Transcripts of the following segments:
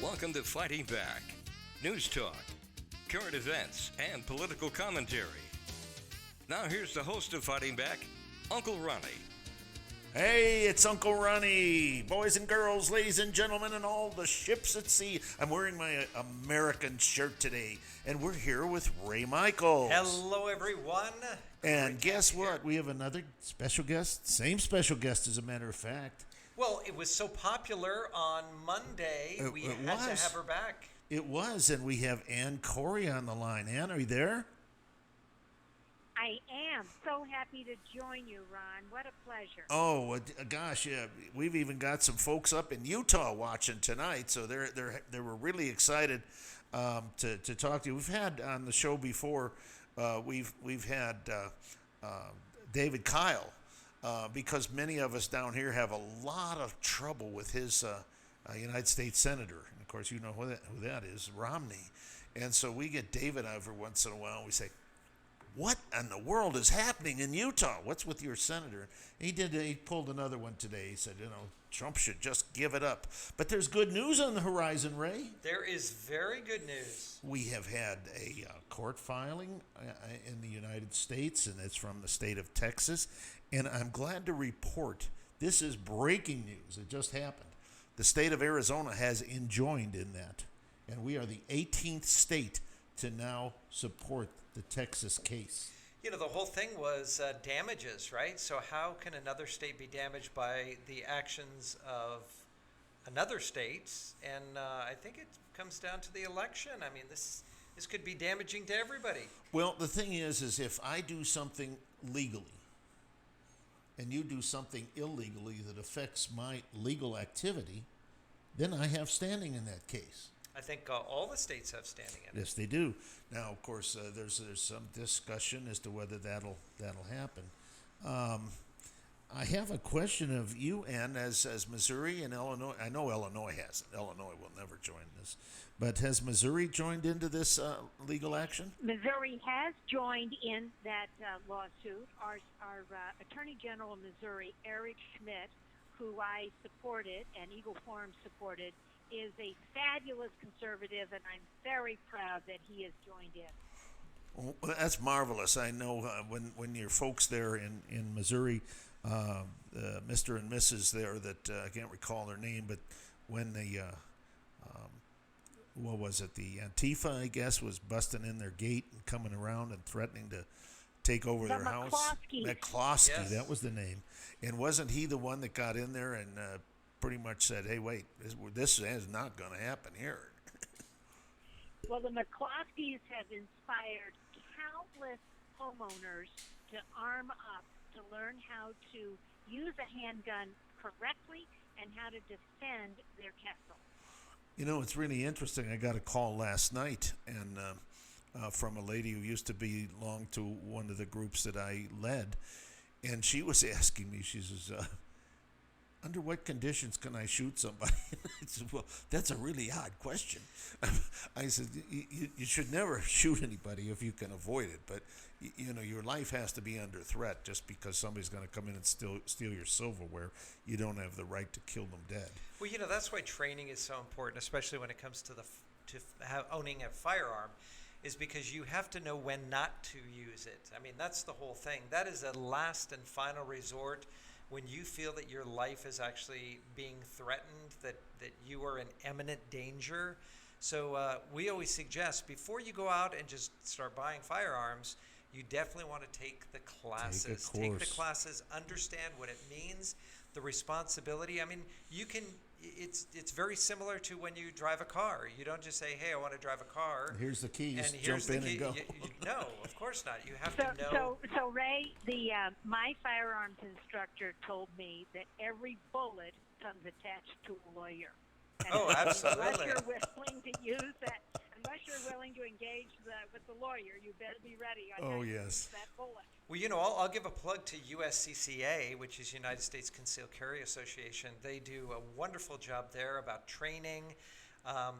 Welcome to Fighting Back. News talk, current events, and political commentary. Now here's the host of Fighting Back, Uncle Ronnie. Hey, it's Uncle Ronnie. Boys and girls, ladies and gentlemen, and all the ships at sea. I'm wearing my American shirt today, and we're here with Ray Michaels. Hello, everyone. And guess what? We have another special guest. Same special guest, as a matter of fact. Well, it was so popular on Monday, we had to have her back. It was, and we have Ann Corey on the line. Ann, are you there? I am so happy to join you, Ron. What a pleasure. Oh, gosh, yeah. We've even got some folks up in Utah watching tonight, so they were really excited to talk to you. We've had on the show before. We've had David Kyle because many of us down here have a lot of trouble with his United States Senator, and of course you know who that is, Romney. And so we get David every once in a while. And we say, what in the world is happening in Utah? What's with your senator? He pulled another one today. He said, Trump should just give it up. But there's good news on the horizon, Ray. There is very good news. We have had a court filing in the United States, and it's from the state of Texas. And I'm glad to report this is breaking news. It just happened. The state of Arizona has enjoined in that. And we are the 18th state to now support the Texas case. The whole thing was damages, right? So how can another state be damaged by the actions of another state? And I think it comes down to the election. I mean, this could be damaging to everybody. Well, the thing is if I do something legally and you do something illegally that affects my legal activity, then I have standing in that case. I think all the states have standing in it. Yes, they do. Now, of course, there's some discussion as to whether that'll happen. I have a question of you, Ann, as Missouri and Illinois. I know Illinois hasn't. Illinois will never join this. But has Missouri joined into this legal action? Missouri has joined in that lawsuit. Our Attorney General of Missouri, Eric Schmidt, who I supported and Eagle Forum supported, is a fabulous conservative, and I'm very proud that he has joined in. Well, that's marvelous. I know when your folks there in Missouri, Mr. and Mrs. there that I can't recall their name, but when the what was it? The Antifa, I guess, was busting in their gate and coming around and threatening to take over their house. McCloskey, yes. That was the name. And wasn't he the one that got in there and pretty much said, hey, wait, this is not going to happen here? Well, the McCloskeys have inspired countless homeowners to arm up, to learn how to use a handgun correctly and how to defend their castle. It's really interesting. I got a call last night and from a lady who used to belong to one of the groups that I led, and she was asking me, she says, under what conditions can I shoot somebody? I said, well, that's a really odd question. I said, you should never shoot anybody if you can avoid it, but your life has to be under threat. Just because somebody's going to come in and steal your silverware, you don't have the right to kill them dead. Well, that's why training is so important, especially when it comes to owning a firearm, is because you have to know when not to use it. I mean, that's the whole thing. That is a last and final resort. When you feel that your life is actually being threatened, that you are in imminent danger. So we always suggest, before you go out and just start buying firearms, you definitely want to take the classes. Take the classes, understand what it means, the responsibility. I mean, it's very similar to when you drive a car. You don't just say, hey, I want to drive a car. Here's the keys. And here's Jump in the key. and go. No, of course not. You have to know. So Ray, my firearms instructor told me that every bullet comes attached to a lawyer. And absolutely. Unless you're willing to use that, unless you're willing to engage with the lawyer, you better be ready. Yes. That bullet. Well, I'll give a plug to USCCA, which is United States Concealed Carry Association. They do a wonderful job there about training.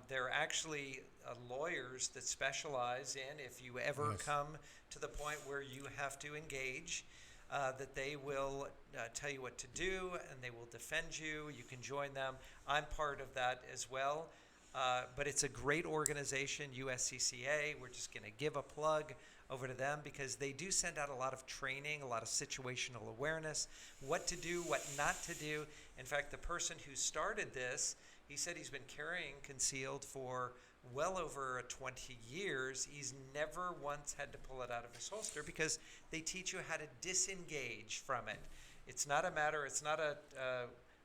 They're actually lawyers that specialize in, if you ever come to the point where you have to engage, that they will tell you what to do and they will defend you. You can join them. I'm part of that as well. But it's a great organization, USCCA. We're just going to give a plug over to them because they do send out a lot of training, a lot of situational awareness, what to do, what not to do. In fact, the person who started this, he said he's been carrying concealed for well over 20 years. He's never once had to pull it out of his holster because they teach you how to disengage from it. It's not a matter, it's not a,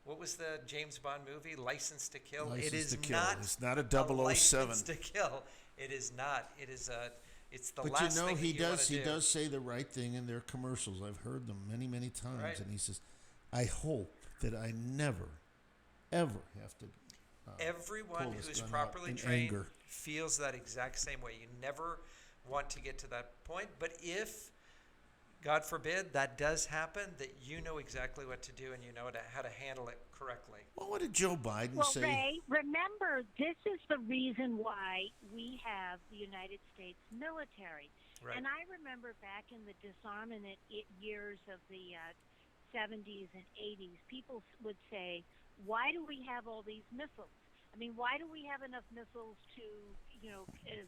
what was the James Bond movie? License to Kill? It is not. It's not a A 007. license to kill. It is not. It is a, it's the But last you know, thing he that you does. wanna He do. does say the right thing in their commercials. I've heard them many, many times, Right. and he says, "I hope that I never, ever have to." Everyone pull his who's gun out properly in trained anger. feels that exact same way. You never want to get to that point, but if, God forbid, that does happen, that you know exactly what to do and you know how to handle it correctly. Well, what did Joe Biden Well, say? Ray, remember, this is the reason why we have the United States military. Right. And I remember back in the disarmament years of the 70s and 80s, people would say, why do we have all these missiles? I mean, why do we have enough missiles to,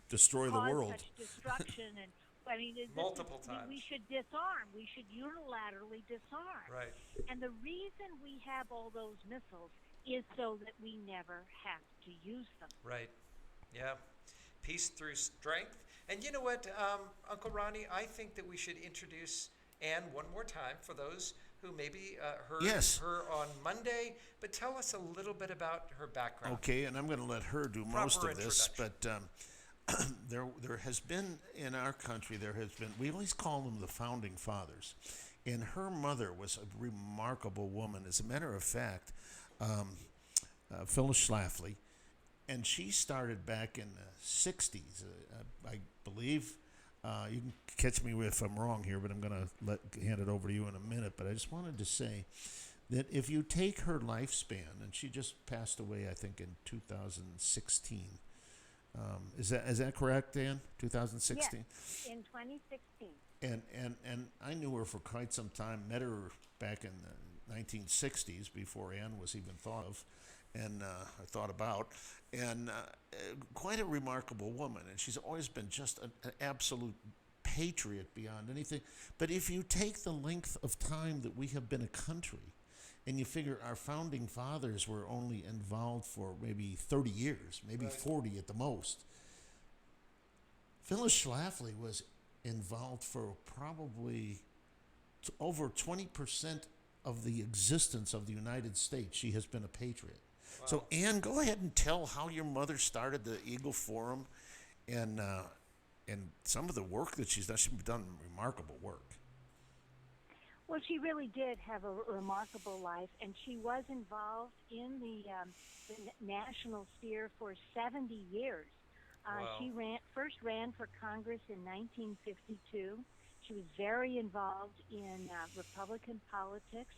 Destroy the cause world. such destruction? And I mean, Multiple we times. should disarm. We should unilaterally disarm. Right. And the reason we have all those missiles is so that we never have to use them. Right. Yeah. Peace through strength. And you know what, Uncle Ronnie, I think that we should introduce Anne one more time for those who maybe heard Yes. her on Monday, but tell us a little bit about her background. Okay, and I'm going to let her do most Proper of this, but there has been in our country, we always call them the founding fathers, and her mother was a remarkable woman. As a matter of fact, Phyllis Schlafly, and she started back in the 60s, I believe. You can catch me if I'm wrong here, but I'm going to hand it over to you in a minute. But I just wanted to say that if you take her lifespan, and she just passed away, I think, in 2016. Is that correct, Dan? 2016? Yes, in 2016. And I knew her for quite some time, met her back in the 1960s before Anne was even thought of and thought about, and quite a remarkable woman. And she's always been just an absolute patriot beyond anything. But if you take the length of time that we have been a country, and you figure our founding fathers were only involved for maybe 30 years, maybe Right. 40 at the most, Phyllis Schlafly was involved for probably over 20% of the existence of the United States. She has been a patriot. Wow. So, Ann, go ahead and tell how your mother started the Eagle Forum and some of the work that she's done. She's done remarkable work. Well, she really did have a remarkable life, and she was involved in the national sphere for 70 years. Wow. She first ran for Congress in 1952. She was very involved in Republican politics,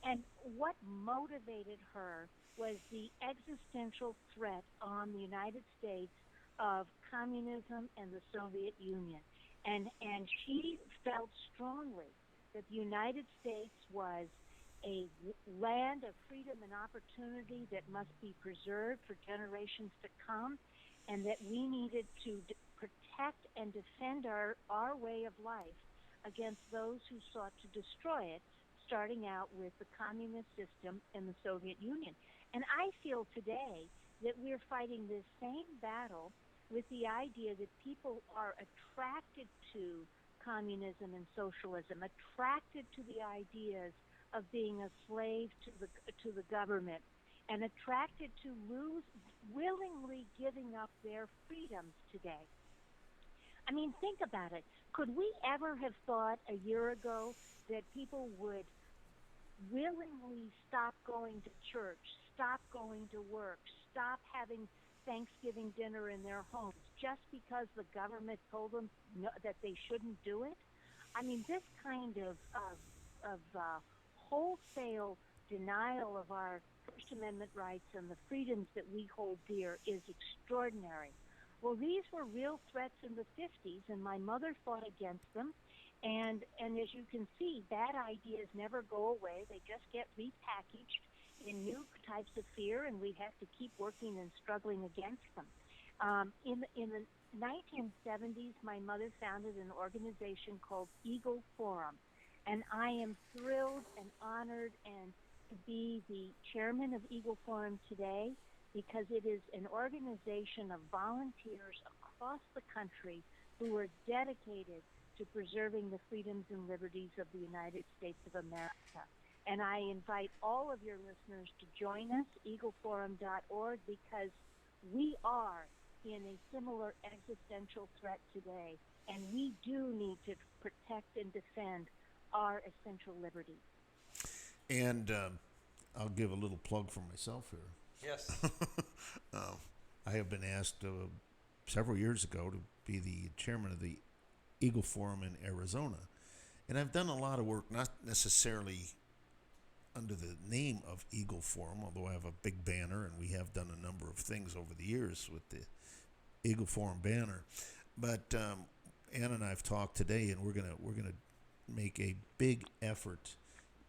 and what motivated her was the existential threat on the United States of communism and the Soviet Union. And she felt strongly that the United States was a land of freedom and opportunity that must be preserved for generations to come, and that we needed to protect and defend our way of life against those who sought to destroy it, starting out with the communist system and the Soviet Union. And I feel today that we're fighting this same battle with the idea that people are attracted to communism and socialism, attracted to the ideas of being a slave to the government, and attracted to willingly giving up their freedoms today. I mean, think about it. Could we ever have thought a year ago that people would willingly stop going to church, stop going to work, stop having Thanksgiving dinner in their homes just because the government told them that they shouldn't do it? I mean, this kind of wholesale denial of our First Amendment rights and the freedoms that we hold dear is extraordinary. Well, these were real threats in the 50s, and my mother fought against them. And as you can see, bad ideas never go away. They just get repackaged in new types of fear, and we have to keep working and struggling against them. In the 1970s, my mother founded an organization called Eagle Forum, and I am thrilled and honored and to be the chairman of Eagle Forum today, because it is an organization of volunteers across the country who are dedicated to preserving the freedoms and liberties of the United States of America. And I invite all of your listeners to join us, eagleforum.org, because we are in a similar existential threat today, and we do need to protect and defend our essential liberties. And I'll give a little plug for myself here. Yes. I have been asked several years ago to be the chairman of the Eagle Forum in Arizona. And I've done a lot of work, not necessarily under the name of Eagle Forum, although I have a big banner, and we have done a number of things over the years with the Eagle Forum banner. But Ann and I have talked today, and we're gonna make a big effort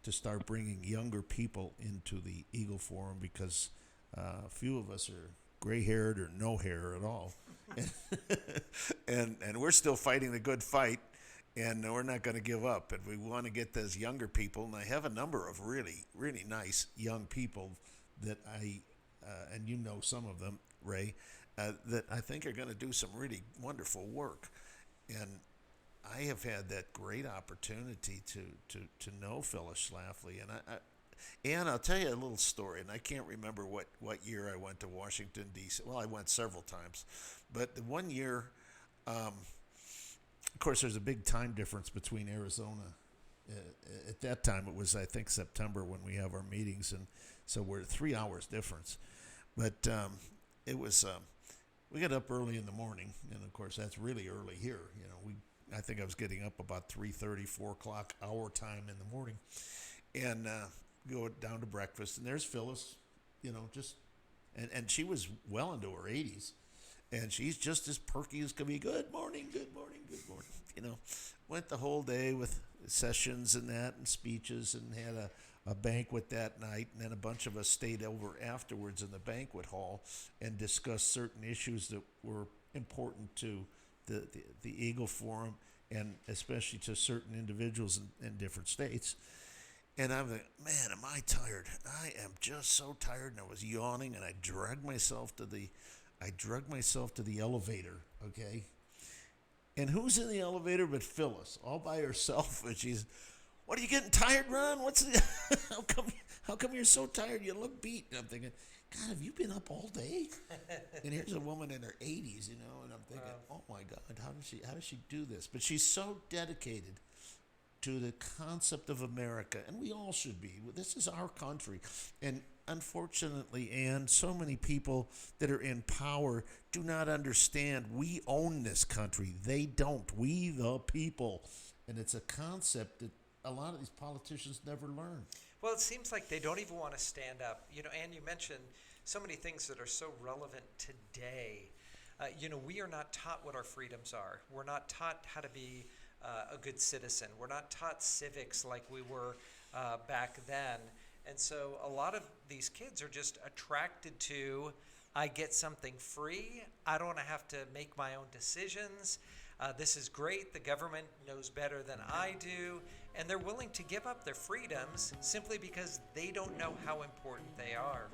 to start bringing younger people into the Eagle Forum, because a few of us are gray-haired or no hair at all, and we're still fighting the good fight, and we're not going to give up. And we want to get those younger people, and I have a number of really, really nice young people that and you know some of them, Ray, that I think are going to do some really wonderful work. And I have had that great opportunity to know Phyllis Schlafly, and I'll tell you a little story, and I can't remember what year I went to Washington, D.C. Well, I went several times, but the one year, of course, there's a big time difference between Arizona. At that time, it was, I think, September when we have our meetings, and so we're 3 hours difference. But it was, we got up early in the morning, and of course, that's really early here. I think I was getting up about 3:30, 4 o'clock our time in the morning, and go down to breakfast. And there's Phyllis, and she was well into her 80s, and she's just as perky as can be. Good morning, good morning, good morning. Went the whole day with sessions and that and speeches, and had a banquet that night, and then a bunch of us stayed over afterwards in the banquet hall and discussed certain issues that were important to the Eagle Forum, and especially to certain individuals in different states. And I'm like, man, am I tired? I am just so tired. And I was yawning, and I dragged myself to the elevator, okay? And who's in the elevator but Phyllis, all by herself? And she's, "What, are you getting tired, Ron? How come you're so tired? You look beat." And I'm thinking, God, have you been up all day? And here's a woman in her 80s, and I'm thinking, oh my God, how does she do this? But she's so dedicated to the concept of America, and we all should be. This is our country. And unfortunately, Ann, so many people that are in power do not understand we own this country. They don't. We the people. And it's a concept that a lot of these politicians never learn. Well, it seems like they don't even want to stand up. Ann, you mentioned so many things that are so relevant today. We are not taught what our freedoms are. We're not taught how to be a good citizen. We're not taught civics like we were back then. And so a lot of these kids are just attracted to, I get something free. I don't have to make my own decisions. This is great. The government knows better than I do. And they're willing to give up their freedoms simply because they don't know how important they are.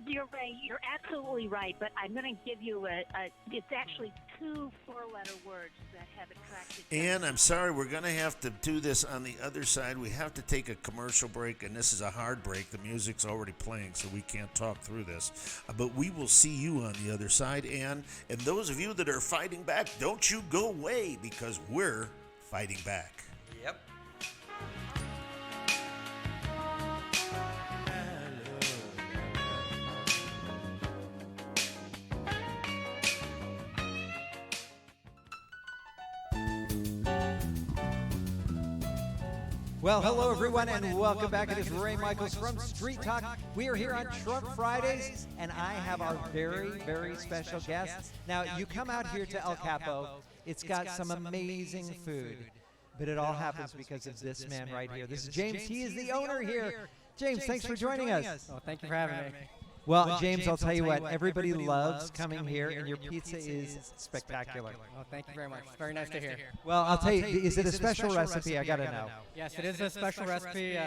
You're right. You're absolutely right. But I'm going to give you it's actually 2 4-letter words that have attracted. Ann, I'm sorry. We're going to have to do this on the other side. We have to take a commercial break, and this is a hard break. The music's already playing, so we can't talk through this. But we will see you on the other side, Ann. And those of you that are fighting back, don't you go away, because we're fighting back. Yep. Well, hello everyone, and welcome back. It is Ray Michaels from Street Talk. We are here on Trump Fridays, and I have our very, very special guest. Now, you come out here to El Capo, it's got some amazing food, but it all happens because of this man right here. This is James. He is the owner here. James, thanks for joining us. Oh, thank you for having me. Well, James, I'll tell you what, everybody loves coming here, and your pizza is spectacular. Oh, thank you very much. It's very nice to hear. Well, I'll tell you, is it a special recipe? I got to know. Yes, it is a special recipe.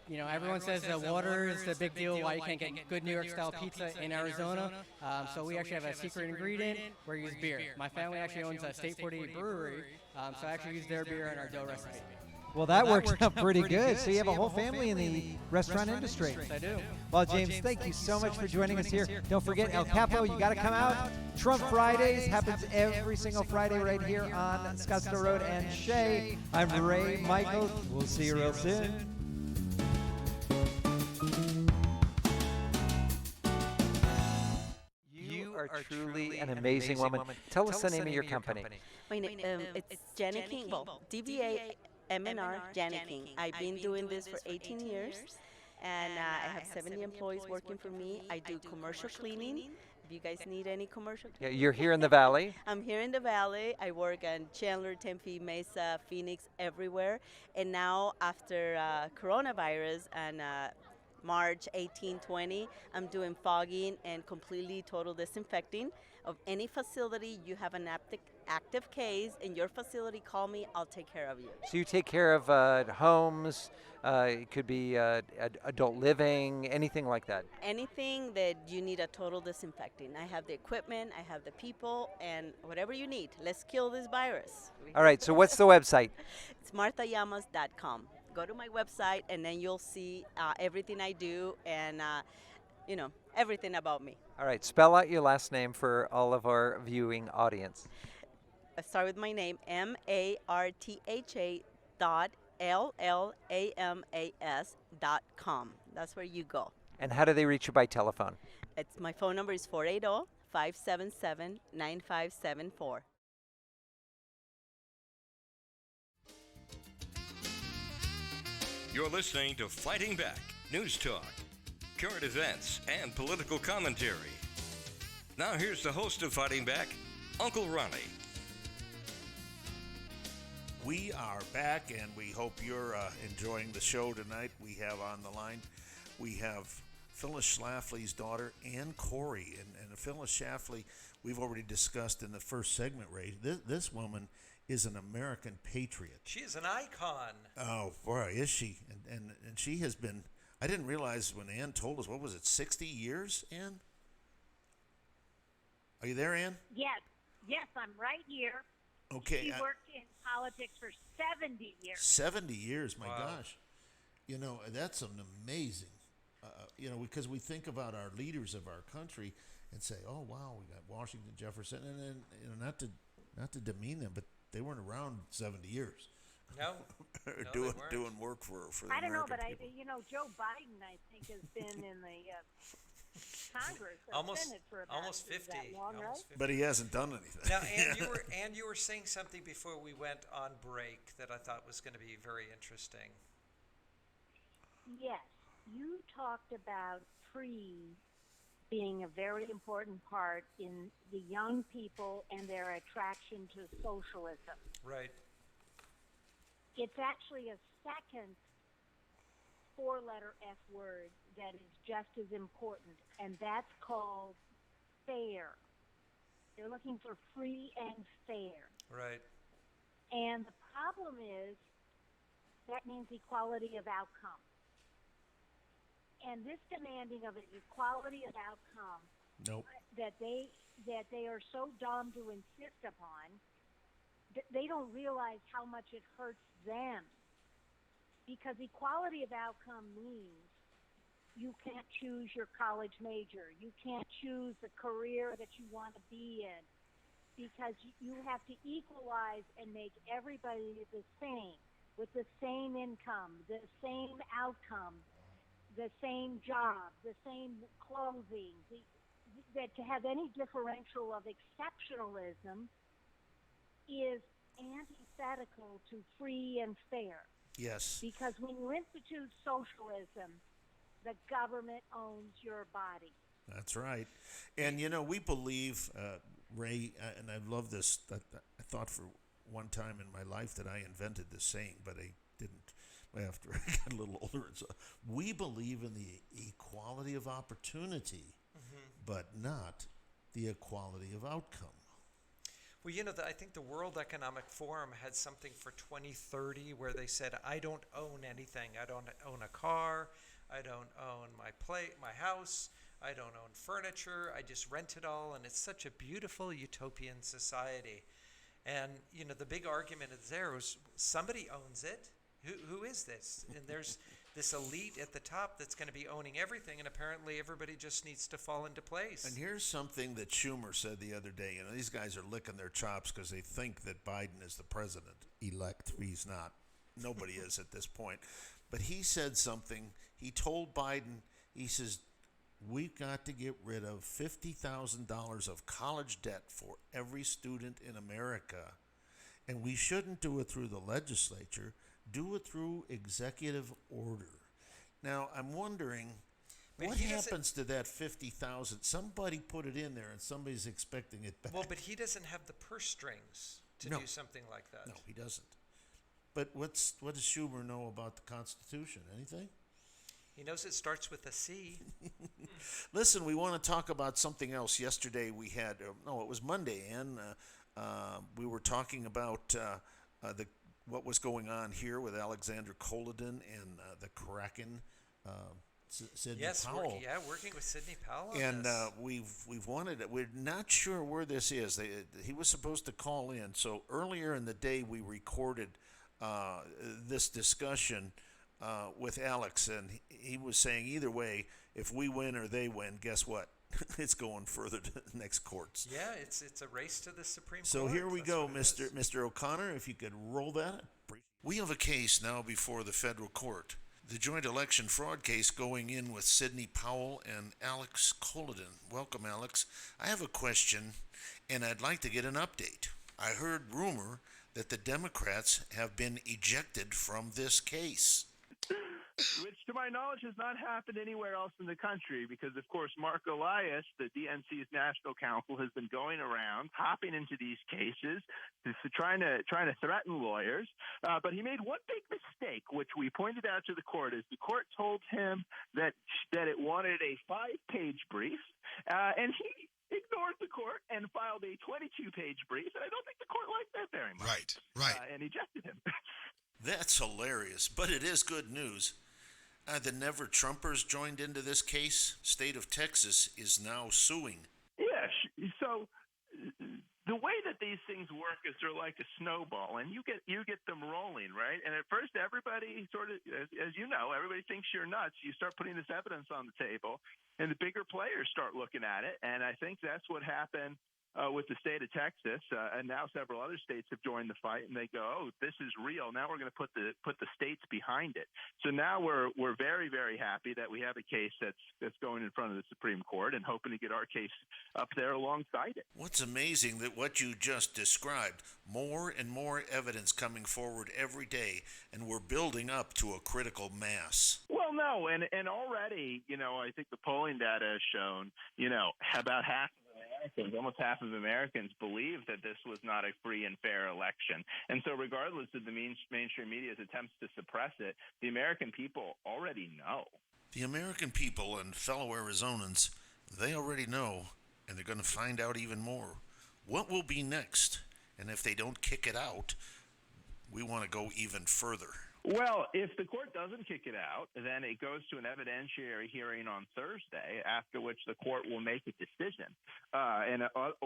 You know, everyone says water is the big deal why you can't get good New York-style pizza in Arizona. So we actually have a secret ingredient where we use beer. My family actually owns a State 48 brewery, so I actually use their beer in our dough recipe. Well, that works out pretty good. So you have a whole family in the restaurant industry. Yes, I do. Well, James, thank you so much for joining us here. Don't forget, El Capo, you got to come out. Trump Fridays happens every single Friday right here on Scottsdale Road and Shea. I'm Ray Michaels. We'll see you real soon. You are truly an amazing woman. Tell us the name of your company. My name, it's Janet King. Well, DBA MNR Janet King. I've been doing this for 18 years, and I have 70 employees working for me. I do commercial cleaning. If you guys need any commercial Yeah, you're here in the Valley. I'm here in the Valley. I work in Chandler, Tempe, Mesa, Phoenix, everywhere. And now, after coronavirus and March 18, 20, I'm doing fogging and completely total disinfecting of any facility. You have an active case in your facility, call me, I'll take care of you. So you take care of homes, it could be adult living, anything like that. Anything that you need a total disinfecting. I have the equipment, I have the people, and whatever you need. Let's kill this virus. All right, so what's the website? It's marthayamas.com. Go to my website, and then you'll see everything I do and, you know, everything about me. All right, spell out your last name for all of our viewing audience. I start with my name, martha.LLAMAS.com. That's where you go. And how do they reach you by telephone? My phone number is 480-577-9574. You're listening to Fighting Back News Talk, current events, and political commentary. Now here's the host of Fighting Back, Uncle Ronnie. We are back, and we hope you're enjoying the show tonight. We have on the line, we have Phyllis Schlafly's daughter, Ann Corey. And Phyllis Schlafly, we've already discussed in the first segment, Ray. This woman is an American patriot. She is an icon. Oh, boy, is she. And she has been, I didn't realize when Ann told us, what was it, 60 years, Ann? Are you there, Ann? Yes, I'm right here. Okay. She worked in politics for 70 years. 70 years, my Wow. gosh. You know, that's an amazing, because we think about our leaders of our country and say, oh, wow, we got Washington, Jefferson, and then, not to demean them, but they weren't around 70 years. No, doing work for the I don't know, American but people. Joe Biden, I think, has been in the Congress or almost Senate for about almost 50. that long, right? Almost 50. But he hasn't done anything. Now, Ann, you were saying something before we went on break that I thought was going to be very interesting. Yes, you talked about free being a very important part in the young people and their attraction to socialism. Right. It's actually a second four-letter F word that is just as important, and that's called fair. They're looking for free and fair. Right. And the problem is that means equality of outcome. And this demanding of an equality of outcome Nope. that they are so dumb to insist upon, they don't realize how much it hurts them. Because equality of outcome means you can't choose your college major. You can't choose the career that you want to be in. Because you have to equalize and make everybody the same, with the same income, the same outcome, the same job, the same clothing. That to have any differential of exceptionalism is antithetical to free and fair. Yes. Because when you institute socialism, the government owns your body. That's right. And, we believe, Ray, and I love this, I thought for one time in my life that I invented this saying, but I didn't. after I got a little older. It's, we believe in the equality of opportunity, but not the equality of outcome. Well, I think the World Economic Forum had something for 2030 where they said, I don't own anything. I don't own a car. I don't own my house. I don't own furniture. I just rent it all. And it's such a beautiful utopian society. And, the big argument is there was somebody owns it. Who is this? And there's this elite at the top that's going to be owning everything, and apparently everybody just needs to fall into place. And here's something that Schumer said the other day. These guys are licking their chops because they think that Biden is the president-elect. He's not. Nobody is at this point. But he said something. He told Biden, he says, we've got to get rid of $50,000 of college debt for every student in America. And we shouldn't do it through the legislature. Do it through executive order. Now, I'm wondering, what happens to that $50,000? Somebody put it in there, and somebody's expecting it back. Well, but he doesn't have the purse strings to do something like that. No, he doesn't. But what does Schumer know about the Constitution? Anything? He knows it starts with a C. Listen, we want to talk about something else. Yesterday we had, it was Monday, and we were talking about what was going on here with Alexander Kollodin and the Kraken, Sidney Powell. Working with Sidney Powell. And we've wanted it. We're not sure where this is. He was supposed to call in. So earlier in the day we recorded this discussion with Alex, and he was saying either way, if we win or they win, guess what? It's going further to the next courts. Yeah, it's a race to the Supreme Court. So here we go, Mr. O'Connor, if you could roll that. We have a case now before the federal court. The joint election fraud case going in with Sidney Powell and Alex Kollodin. Welcome, Alex. I have a question, and I'd like to get an update. I heard rumor that the Democrats have been ejected from this case. Which, to my knowledge, has not happened anywhere else in the country because, of course, Mark Elias, the DNC's national counsel, has been going around, hopping into these cases, trying to threaten lawyers. But he made one big mistake, which we pointed out to the court, is the court told him that it wanted a 5-page brief, and he ignored the court and filed a 22-page brief, and I don't think the court liked that very much. Right. And ejected him. That's hilarious, but it is good news. The Never Trumpers joined into this case. State of Texas is now suing. Yeah, so the way that these things work is they're like a snowball, and you get them rolling, right? And at first, everybody sort of, as you know, everybody thinks you're nuts. You start putting this evidence on the table, and the bigger players start looking at it, and I think that's what happened with the state of Texas, and now several other states have joined the fight, and they go, "Oh, this is real. Now we're going to put the states behind it." So now we're very, very happy that we have a case that's going in front of the Supreme Court, and hoping to get our case up there alongside it. What's amazing that what you just described, more and more evidence coming forward every day, and we're building up to a critical mass. Well, no, and already, I think the polling data has shown, about almost half of Americans believe that this was not a free and fair election. And so regardless of the mainstream media's attempts to suppress it, the American people already know. The American people and fellow Arizonans, they already know, and they're going to find out even more. What will be next? And if they don't kick it out, we want to go even further. Well, if the court doesn't kick it out, then it goes to an evidentiary hearing on Thursday, after which the court will make a decision. And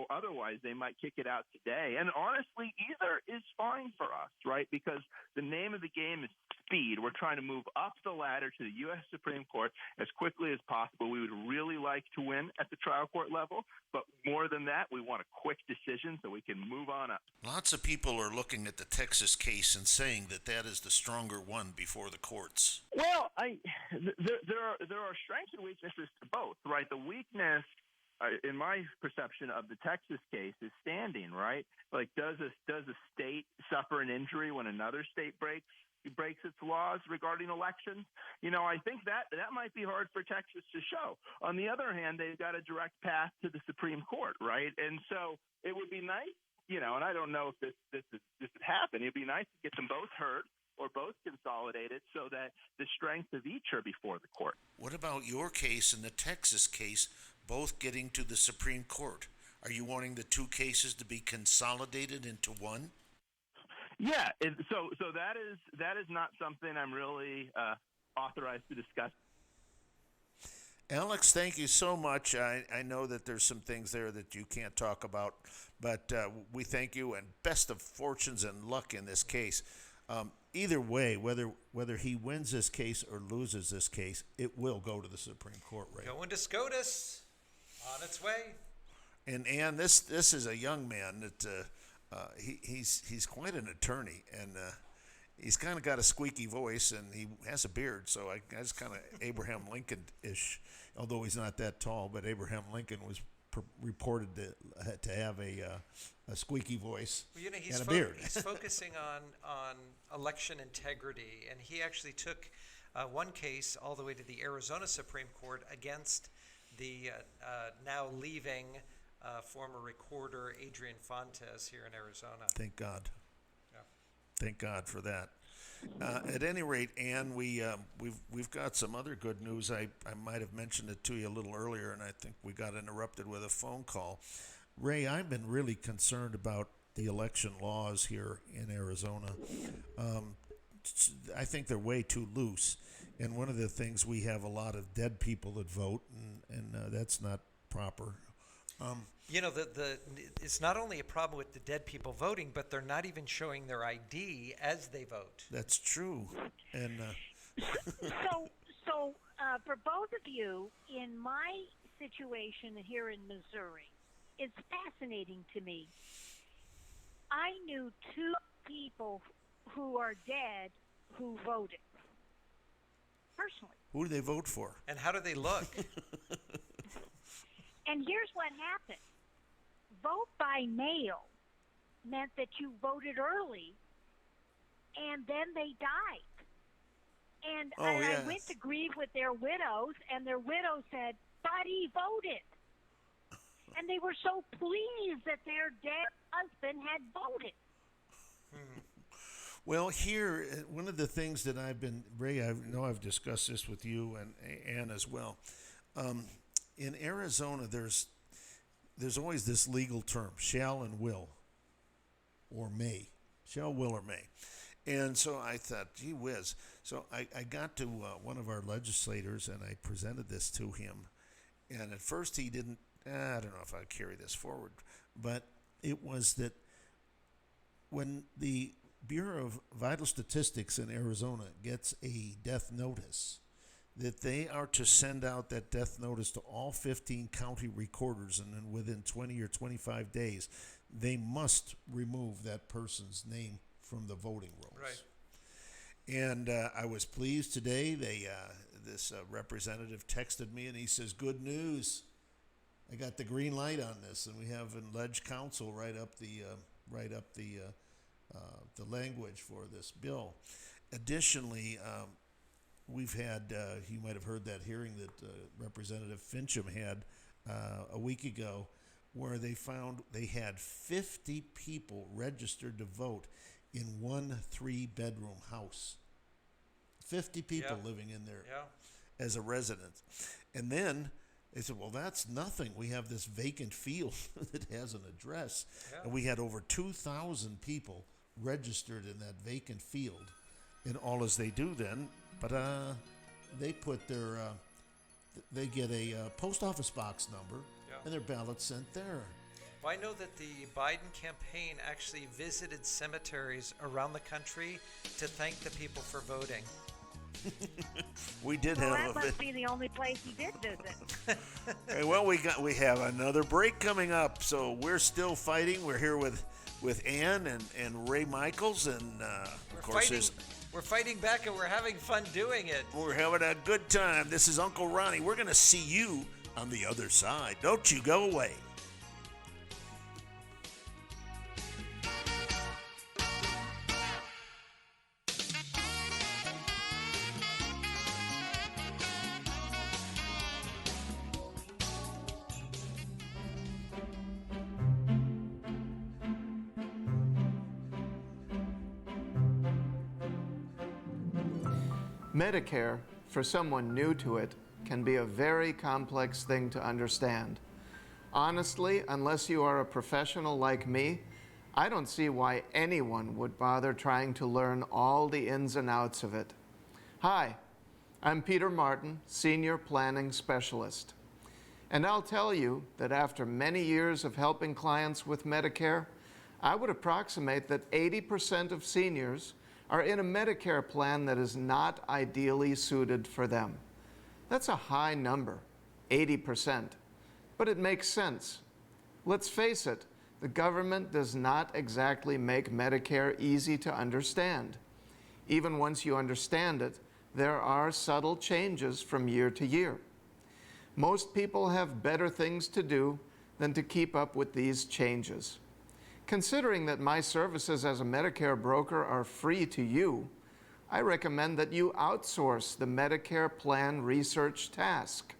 otherwise, they might kick it out today. And honestly, either is fine for us, right? Because the name of the game is speed. We're trying to move up the ladder to the U.S. Supreme Court as quickly as possible. We would really like to win at the trial court level, but more than that, we want a quick decision so we can move on up. Lots of people are looking at the Texas case and saying that is the stronger one before the courts. Well, there are strengths and weaknesses to both, right? The weakness, in my perception of the Texas case, is standing, right? Like, does a state suffer an injury when another state breaks its laws regarding elections? I think that might be hard for Texas to show. On the other hand, they've got a direct path to the Supreme Court, right? And so it would be nice, and I don't know if this would happen. It'd be nice to get them both heard or both consolidated so that the strength of each are before the court. What about your case and the Texas case, both getting to the Supreme Court? Are you wanting the two cases to be consolidated into one? Yeah, so that is not something I'm really authorized to discuss. Alex, thank you so much. I know that there's some things there that you can't talk about, but we thank you and best of fortunes and luck in this case. Either way, whether he wins this case or loses this case, it will go to the Supreme Court, right? Going to SCOTUS, on its way. And Ann, this is a young man that he's quite an attorney, and he's kind of got a squeaky voice, and he has a beard, so I guess kind of Abraham Lincoln-ish, although he's not that tall. But Abraham Lincoln was reported to have a squeaky voice Well, and a beard. He's focusing on election integrity, and he actually took one case all the way to the Arizona Supreme Court against the now leaving former recorder Adrian Fontes here in Arizona. Thank God. Yeah. Thank God for that. At any rate, Ann, we've got some other good news. I might have mentioned it to you a little earlier, and I think we got interrupted with a phone call. Ray, I've been really concerned about the election laws here in Arizona. I think they're way too loose, and one of the things, we have a lot of dead people that vote, and that's not proper. You know, it's not only a problem with the dead people voting, but they're not even showing their ID as they vote. That's true. And So for both of you, in my situation here in Missouri, it's fascinating to me. I knew two people who are dead who voted personally. who do they vote for? And how do they look? And here's what happened. Vote by mail meant that you voted early, and then they died. And I went to grieve with their widows, and their widow said, "Buddy voted." And they were so pleased that their dead husband had voted. Well, here, one of the things that Ray, I know I've discussed this with you and Ann as well. In Arizona, there's always this legal term, shall and will, or may. Shall, will, or may. And so I thought, gee whiz. So I got to one of our legislators, and I presented this to him. And at first he didn't, I don't know if I'd carry this forward, but it was that when the Bureau of Vital Statistics in Arizona gets a death notice, that they are to send out that death notice to all 15 county recorders, and then within 20 or 25 days, they must remove that person's name from the voting rolls. Right. And I was pleased today. This representative texted me, and he says, "Good news. I got the green light on this," and we have in Ledge Council write up the language for this bill. Additionally, we've had, you might have heard that hearing that Representative Fincham had a week ago, where they found they had 50 people registered to vote in one 3-bedroom house. 50 people living in there as a resident. And then they said, well, that's nothing. We have this vacant field that has an address. Yeah. And we had over 2,000 people registered in that vacant field. And all as they do then, but they put their, they get a post office box number, and their ballot sent there. Well, I know that the Biden campaign actually visited cemeteries around the country to thank the people for voting. We did well, have that must be the only place he did visit. Okay, well, we have another break coming up, so we're still fighting. We're here with Ann and Ray Michaels, and of course we're fighting back, and we're having fun doing it. We're having a good time. This is Uncle Ronnie. We're going to see you on the other side. Don't you go away. Medicare, for someone new to it, can be a very complex thing to understand. Honestly, unless you are a professional like me, I don't see why anyone would bother trying to learn all the ins and outs of it. Hi, I'm Peter Martin, Senior Planning Specialist. And I'll tell you that after many years of helping clients with Medicare, I would approximate that 80% of seniors are in a Medicare plan that is not ideally suited for them. That's a high number, 80%, but it makes sense. Let's face it, the government does not exactly make Medicare easy to understand. Even once you understand it, there are subtle changes from year to year. Most people have better things to do than to keep up with these changes. Considering that my services as a Medicare broker are free to you, I recommend that you outsource the Medicare plan research task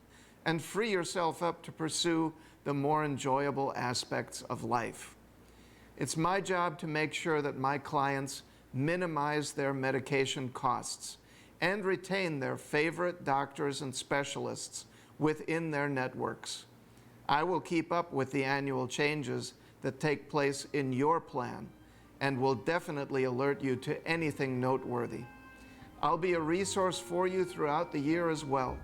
and free yourself up to pursue the more enjoyable aspects of life. It's my job to make sure that my clients minimize their medication costs and retain their favorite doctors and specialists within their networks. I will keep up with the annual changes that take place in your plan and will definitely alert you to anything noteworthy. I'll be a resource for you throughout the year as well.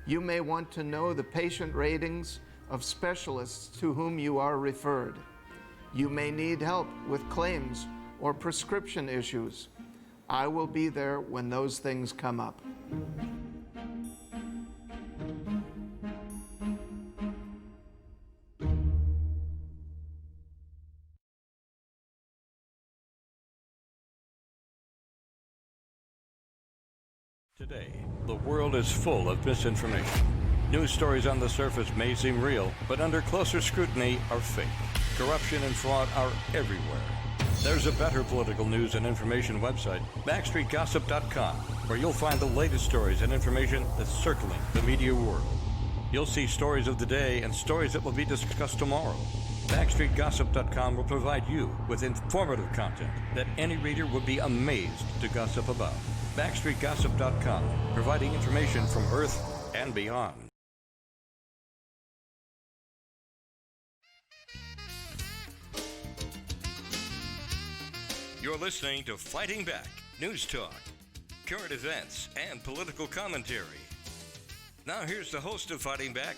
You may want to know the patient ratings of specialists to whom you are referred. You may need help with claims or prescription issues. I will be there when those things come up. Today, the world is full of misinformation. News stories on the surface may seem real, but under closer scrutiny are fake. Corruption and fraud are everywhere. There's a better political news and information website, BackstreetGossip.com, where you'll find the latest stories and information that's circling the media world. You'll see stories of the day and stories that will be discussed tomorrow. BackstreetGossip.com will provide you with informative content that any reader would be amazed to gossip about. BackstreetGossip.com, providing information from Earth and beyond. You're listening to Fighting Back, News Talk, current events, and political commentary. Now here's the host of Fighting Back,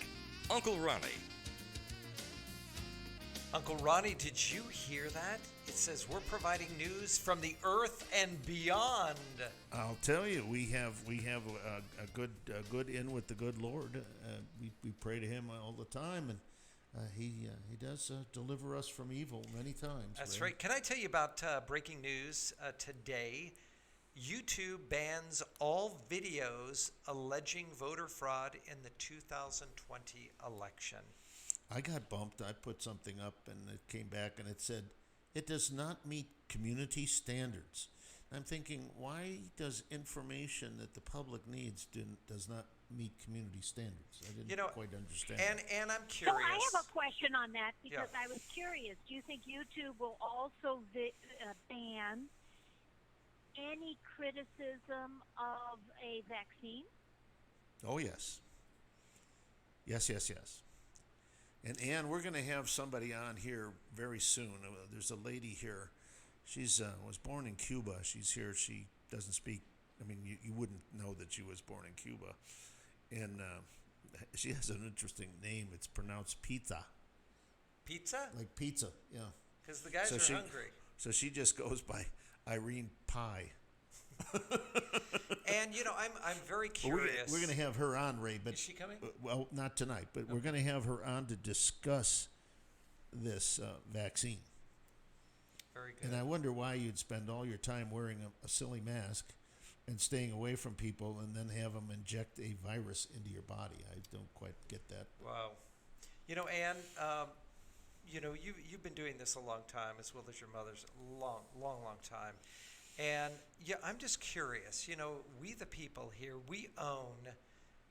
Uncle Ronnie. Uncle Ronnie, did you hear that? It says we're providing news from the earth and beyond. I'll tell you, we have a good in with the good Lord. We pray to Him all the time, and He does deliver us from evil many times. That's right. Can I tell you about breaking news today? YouTube bans all videos alleging voter fraud in the 2020 election. I got bumped. I put something up, and it came back, and it said, it does not meet community standards. I'm thinking, why does information that the public needs does not meet community standards? I didn't quite understand. And I'm curious. So I have a question on that because I was curious. Do you think YouTube will also ban any criticism of a vaccine? Oh, yes. Yes. And Ann, we're going to have somebody on here very soon. There's a lady here. She's was born in Cuba. She's here. She doesn't speak. I mean, you wouldn't know that she was born in Cuba. And she has an interesting name. It's pronounced pizza. Pizza? Like pizza, yeah. Because the guys are hungry. So she just goes by Irene Pie. And I'm very curious. We're going to have her on, Ray. But is she coming? Well, not tonight. But we're going to have her on to discuss this vaccine. Very good. And I wonder why you'd spend all your time wearing a silly mask and staying away from people, and then have them inject a virus into your body. I don't quite get that. Wow. Ann, you've been doing this a long time, as well as your mother's long time. And I'm just curious. We the people here, we own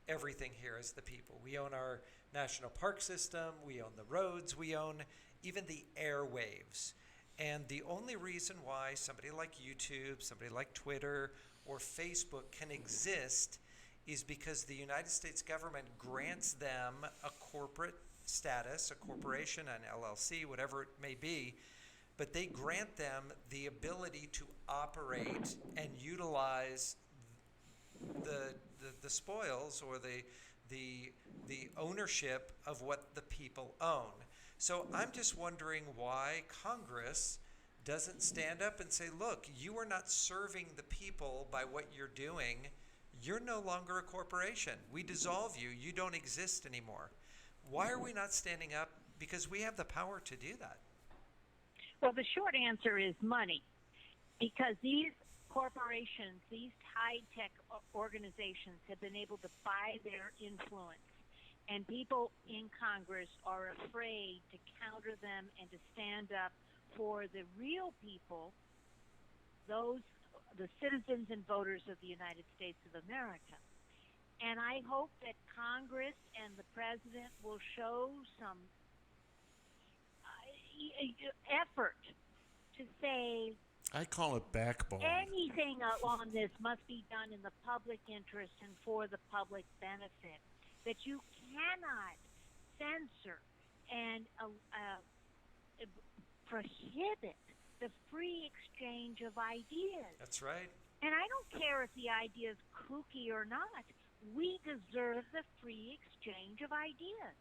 everything here as the people. We own our national park system. We own the roads. We own even the airwaves. And the only reason why somebody like YouTube, somebody like Twitter, or Facebook can exist is because the United States government grants them a corporate status, a corporation, an LLC, whatever it may be, but they grant them the ability to operate and utilize the spoils or the ownership of what the people own. So I'm just wondering why Congress doesn't stand up and say, look, you are not serving the people by what you're doing. You're no longer a corporation. We dissolve you. You don't exist anymore. Why are we not standing up? Because we have the power to do that. Well, the short answer is money, because these corporations, these high-tech organizations have been able to buy their influence, and people in Congress are afraid to counter them and to stand up for the real people, the citizens and voters of the United States of America. And I hope that Congress and the president will show some effort to say I call it backbone. anything along this must be done in the public interest and for the public benefit. That you cannot censor and prohibit the free exchange of ideas. That's right. And I don't care if the idea is kooky or not. We deserve the free exchange of ideas.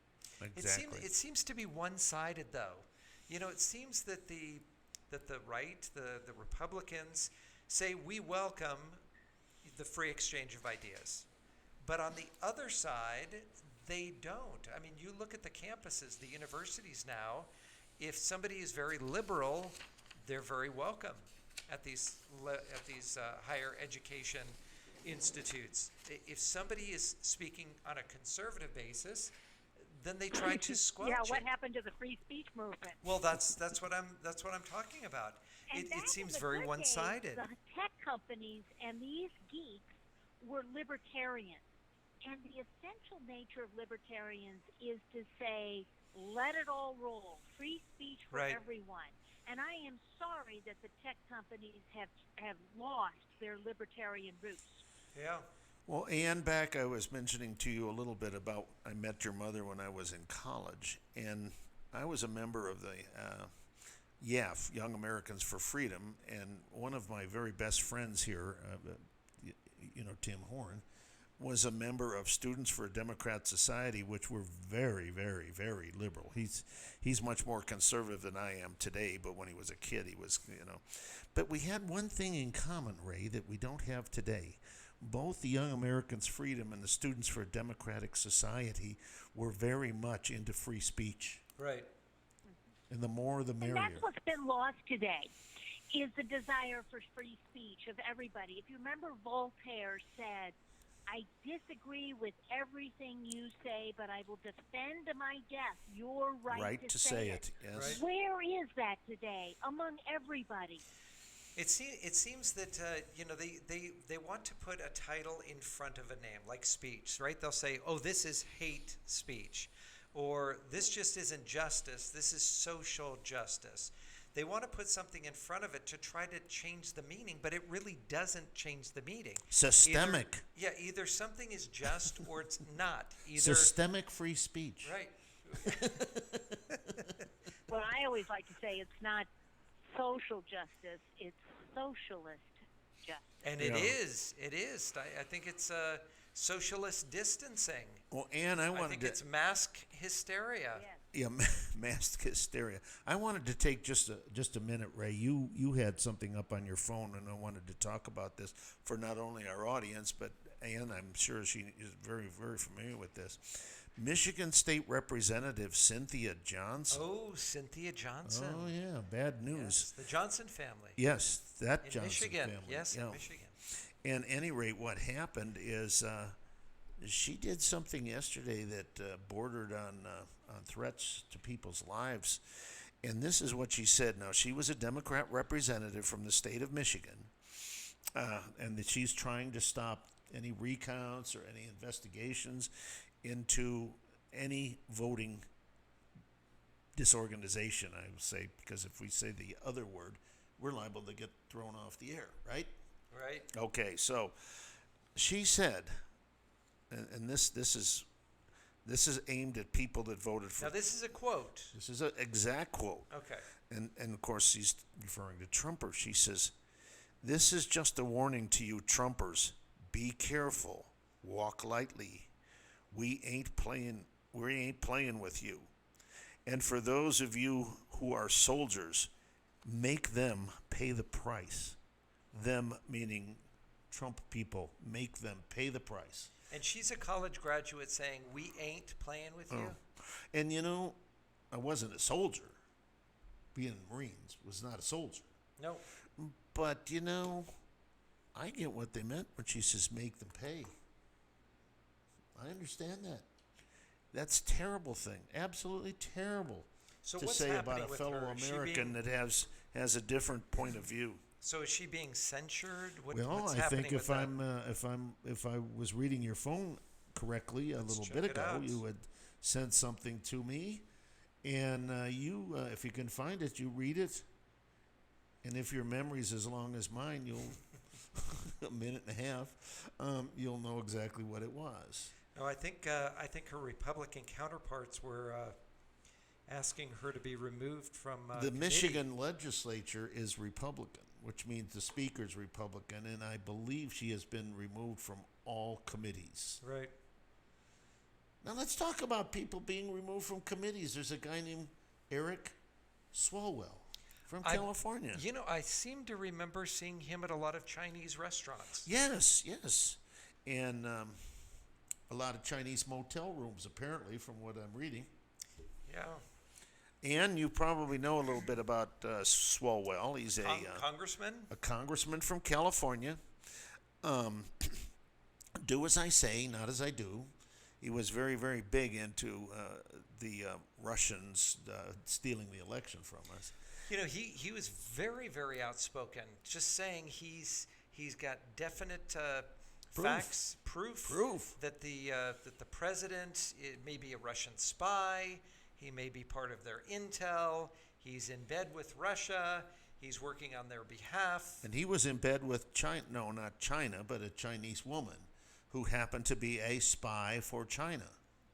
Exactly. It seems to be one-sided, though. You know, it seems that the right, the Republicans, say we welcome the free exchange of ideas. But on the other side, they don't. I mean, you look at the campuses, the universities now, if somebody is very liberal, they're very welcome at these higher education institutes. If somebody is speaking on a conservative basis, then they try to squelch Yeah, what it. happened to the free speech movement? Well, that's what I'm talking about. And It back seems in the very good one-sided. days, the tech companies and these geeks were libertarians. And the essential nature of libertarians is to say, let it all roll, free speech for Right. everyone. And I am sorry that the tech companies have lost their libertarian roots. Yeah. Well, Ann, back I was mentioning to you a little bit about I met your mother when I was in college, and I was a member of the YAF, Young Americans for Freedom, and one of my very best friends here, Tim Horn, was a member of Students for a Democrat Society, which were very, very, very liberal. He's much more conservative than I am today, but when he was a kid, he was, But we had one thing in common, Ray, that we don't have today. Both the Young Americans Freedom and the Students for a Democratic Society were very much into free speech. Right. And the more, the merrier. And that's what's been lost today, is the desire for free speech of everybody. If you remember, Voltaire said, I disagree with everything you say, but I will defend to my death your right to say it. Yes. Right. Where is that today among everybody? It seems that they want to put a title in front of a name, like speech, right? They'll say, "Oh, this is hate speech," or "This just isn't justice. This is social justice." They want to put something in front of it to try to change the meaning, but it really doesn't change the meaning. Systemic. Either something is just or it's not. Systemic free speech. Right. Well, I always like to say it's not social justice, it's socialist justice. And it is. I think it's socialist distancing. Well, Ann, I think it's mask hysteria. Yes. Yeah, mask hysteria. I wanted to take just a minute, Ray. You had something up on your phone, and I wanted to talk about this for not only our audience, but Ann, I'm sure she is very, very familiar with this. Michigan State Representative Cynthia Johnson. Oh, Cynthia Johnson. Oh, yeah, bad news. Yes, the Johnson family. Yes, that In Johnson Michigan. family. Yes, yeah. in Michigan. And at any rate, what happened is she did something yesterday that bordered on threats to people's lives. And this is what she said. Now, she was a Democrat representative from the state of Michigan, and that she's trying to stop any recounts or any investigations into any voting disorganization, I would say, because if we say the other word, we're liable to get thrown off the air, right? Right. Okay, so she said, and this is aimed at people that voted for. Now, this is a quote. This is an exact quote. Okay. And of course, she's referring to Trumpers. She says, "This is just a warning to you, Trumpers. Be careful. Walk lightly. We ain't playing with you. And for those of you who are soldiers, make them pay the price." Them meaning Trump people. Make them pay the price. And she's a college graduate saying, "We ain't playing with you." And I wasn't a soldier. Being in the Marines was not a soldier. No. But I get what they meant when she says make them pay. I understand that. That's a terrible thing. Absolutely terrible So to what's say happening about a with fellow her? Is she American being- that has a different point of view. So is she being censured? Well, What's I happening think with if I was reading your phone correctly a little check bit it ago, out. you had sent something to me, and if you can find it, you read it, and if your memory's as long as mine, you'll a minute and a half, you'll know exactly what it was. No, I think her Republican counterparts were asking her to be removed from The committee. Michigan legislature is Republican, which means the speaker's Republican, and I believe she has been removed from all committees. Right. Now let's talk about people being removed from committees. There's a guy named Eric Swalwell from California. I seem to remember seeing him at a lot of Chinese restaurants. Yes, and a lot of Chinese motel rooms, apparently, from what I'm reading. Yeah. And you probably know a little bit about Swalwell. He's Congressman? a congressman from California. Do as I say, not as I do. He was very, very big into the Russians stealing the election from us. He was very, very outspoken, just saying he's got definite facts, proof that the president may be a Russian spy. He may be part of their intel. He's in bed with Russia. He's working on their behalf. And he was in bed with China, no, not China, but a Chinese woman who happened to be a spy for China.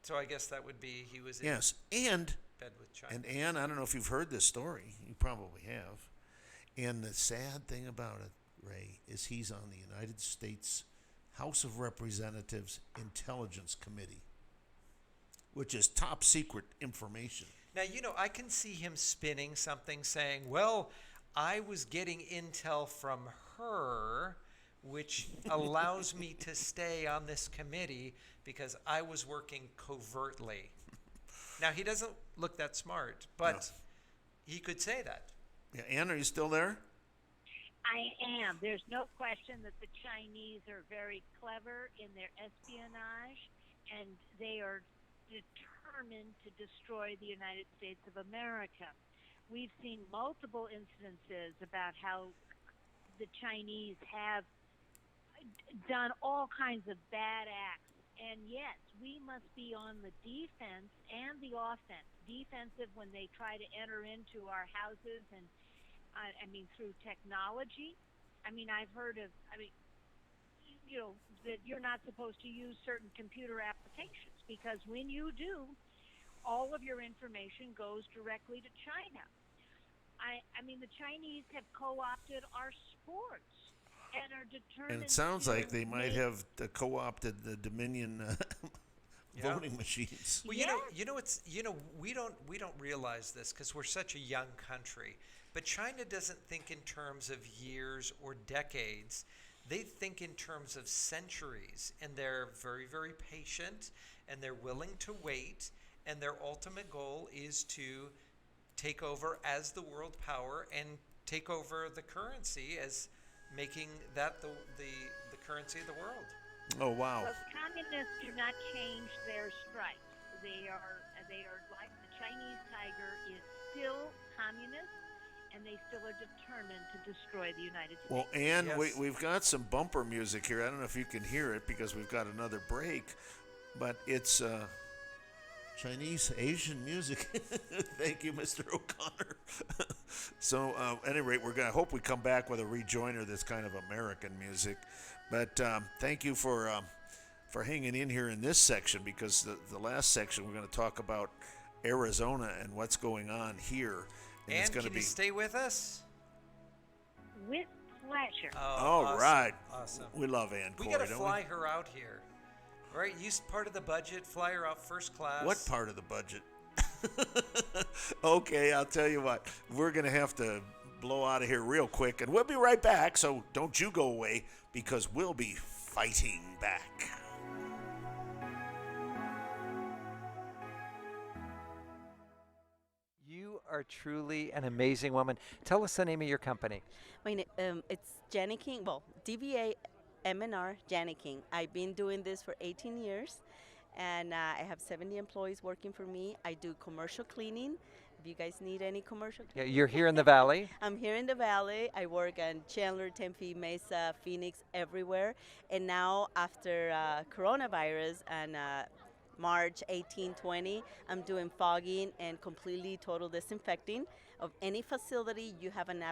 So I guess that would be he was in Yes, and bed with China. And Ann, I don't know if you've heard this story. You probably have. And the sad thing about it, Ray, is he's on the United States House of Representatives Intelligence Committee, which is top secret information. Now, I can see him spinning something saying, well, I was getting intel from her, which allows me to stay on this committee because I was working covertly. Now, he doesn't look that smart, but he could say that. Yeah, Ann, are you still there? I am. There's no question that the Chinese are very clever in their espionage, and they are determined to destroy the United States of America. We've seen multiple instances about how the Chinese have done all kinds of bad acts. And yes, we must be on the defense and the offense. Defensive when they try to enter into our houses and through technology. I've heard of, that you're not supposed to use certain computer applications because when you do, all of your information goes directly to China. The Chinese have co-opted our sports and are determined. And it sounds to like they might make- have co-opted the Dominion voting machines. Well, we don't realize this because we're such a young country. But China doesn't think in terms of years or decades. They think in terms of centuries, and they're very, very patient, and they're willing to wait. And their ultimate goal is to take over as the world power and take over the currency as making that the currency of the world. Oh, wow. Well, communists do not change their stripes. They are like the Chinese tiger is still communist, and they still are determined to destroy the United States. Well, Ann, Yes. we've got some bumper music here. I don't know if you can hear it because we've got another break, but it's Chinese Asian music. Thank you, Mr. O'Connor. So, at any rate, I hope we come back with a rejoiner that's kind of American music. But thank you for hanging in here in this section, because the last section we're going to talk about Arizona and what's going on here. And it's going can to be. you stay with us? With pleasure. All awesome. right. Awesome. We love Ann We Corey, got to don't fly her out here. Right? Use part of the budget, fly her out first class. What part of the budget? Okay, I'll tell you what. We're going to have to blow out of here real quick, and we'll be right back, so don't you go away, because we'll be fighting back. You are truly an amazing woman. Tell us the name of your company. It's Janet King. Well, DBA M&R Janet King. I've been doing this for 18 years, and I have 70 employees working for me. I do commercial cleaning. If you guys need any commercial Yeah, you're here in the Valley. I'm here in the Valley. I work in Chandler, Tempe, Mesa, Phoenix, everywhere. And now, after coronavirus and March 18, 20, I'm doing fogging and completely total disinfecting of any facility. You have an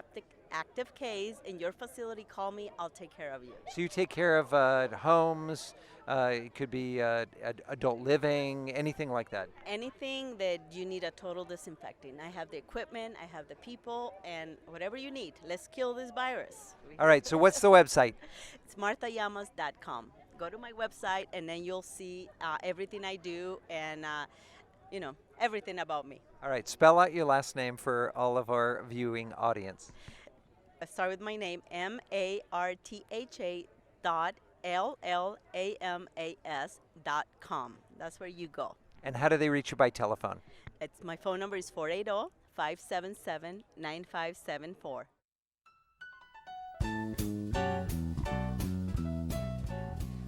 active case in your facility, call me, I'll take care of you. So you take care of homes, it could be adult living, anything like that. Anything that you need a total disinfecting. I have the equipment, I have the people, and whatever you need. Let's kill this virus. All right, so what's the website? It's marthayamas.com. Go to my website, and then you'll see everything I do and, everything about me. All right, spell out your last name for all of our viewing audience. I start with my name, martha.LLAMAS.com. That's where you go. And how do they reach you by telephone? My phone number is 480-577-9574.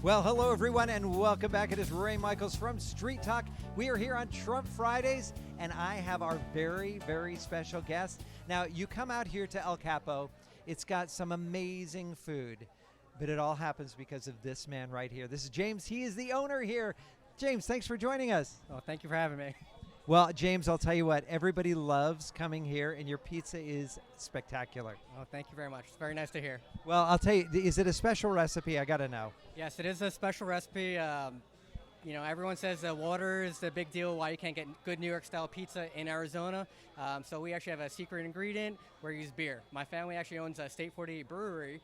Well, hello everyone, and welcome back. It is Ray Michaels from Street Talk. We are here on Trump Fridays, and I have our very, very special guest. Now, you come out here to El Capo, it's got some amazing food, but it all happens because of this man right here. This is James. He is the owner here. James, thanks for joining us. Oh, thank you for having me. Well, James, I'll tell you what, everybody loves coming here, and your pizza is spectacular. Oh, thank you very much. It's very nice to hear. Well, I'll tell you, is it a special recipe? I got to know. Yes, it is a special recipe. Everyone says water is the big deal why you can't get good New York-style pizza in Arizona. So we actually have a secret ingredient where we use beer. My family actually owns a State 48 brewery,